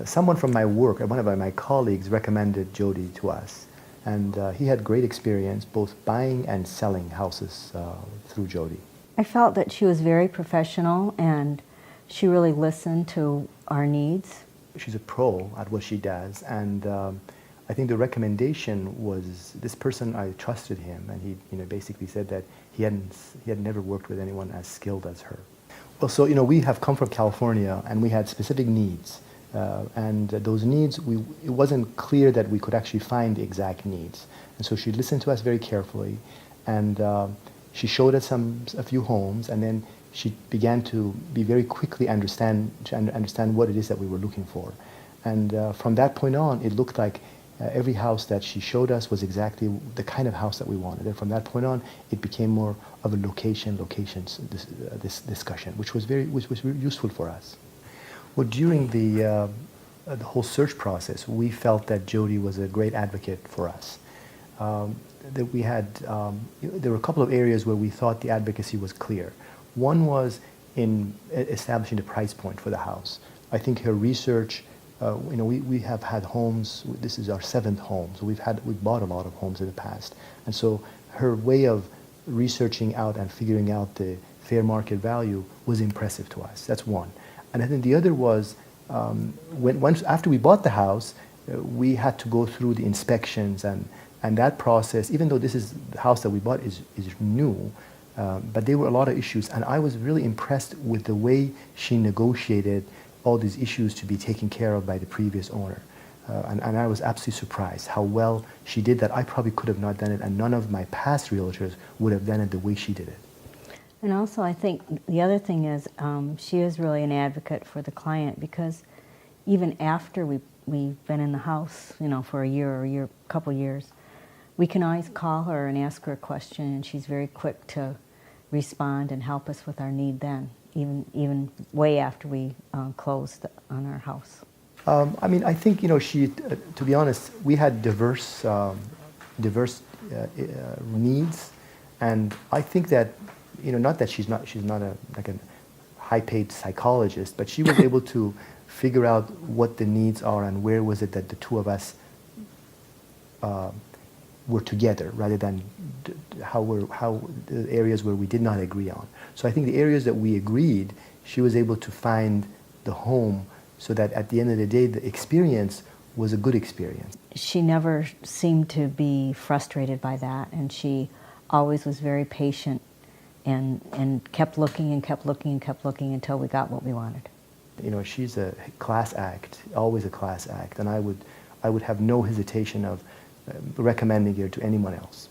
someone from my work, one of my colleagues recommended Jody to us. And he had great experience both buying and selling houses through Jody. I felt that she was very professional and she really listened to our needs. She's a pro at what she does, and I think the recommendation was this person. I trusted him, and he basically said that he had never worked with anyone as skilled as her. Well, so we have come from California, and we had specific needs, and those needs it wasn't clear that we could actually find the exact needs, and so she listened to us very carefully, and she showed us a few homes, and then she began to be very quickly understand what it is that we were looking for. And from that point on, it looked like every house that she showed us was exactly the kind of house that we wanted. And from that point on, it became more of a locations this discussion, which was very useful for us. Well, during the whole search process, we felt that Jody was a great advocate for us. That we had, there were a couple of areas where we thought the advocacy was clear. One was in establishing the price point for the house. I think her research, we have had homes. This is our 7th home, so we've bought a lot of homes in the past, and so her way of researching out and figuring out the fair market value was impressive to us. That's one. And I think the other was after we bought the house, we had to go through the inspections and that process. Even though this is the house that we bought is new. But there were a lot of issues, and I was really impressed with the way she negotiated all these issues to be taken care of by the previous owner. And I was absolutely surprised how well she did that. I probably could have not done it, and none of my past realtors would have done it the way she did it. And also I think the other thing is she is really an advocate for the client, because even after we've been in the house, for a couple years, we can always call her and ask her a question, and she's very quick to respond and help us with our need then, even way after we closed on our house. I think she. To be honest, we had diverse needs, and I think that not that she's not a high-paid psychologist, but she was able to figure out what the needs are and where was it that the two of us were together, rather than how the areas where we did not agree on. So I think the areas that we agreed, she was able to find the home so that at the end of the day, the experience was a good experience. She never seemed to be frustrated by that, and she always was very patient and kept looking and kept looking and kept looking until we got what we wanted. She's a class act, always a class act, and I would have no hesitation of recommending her to anyone else.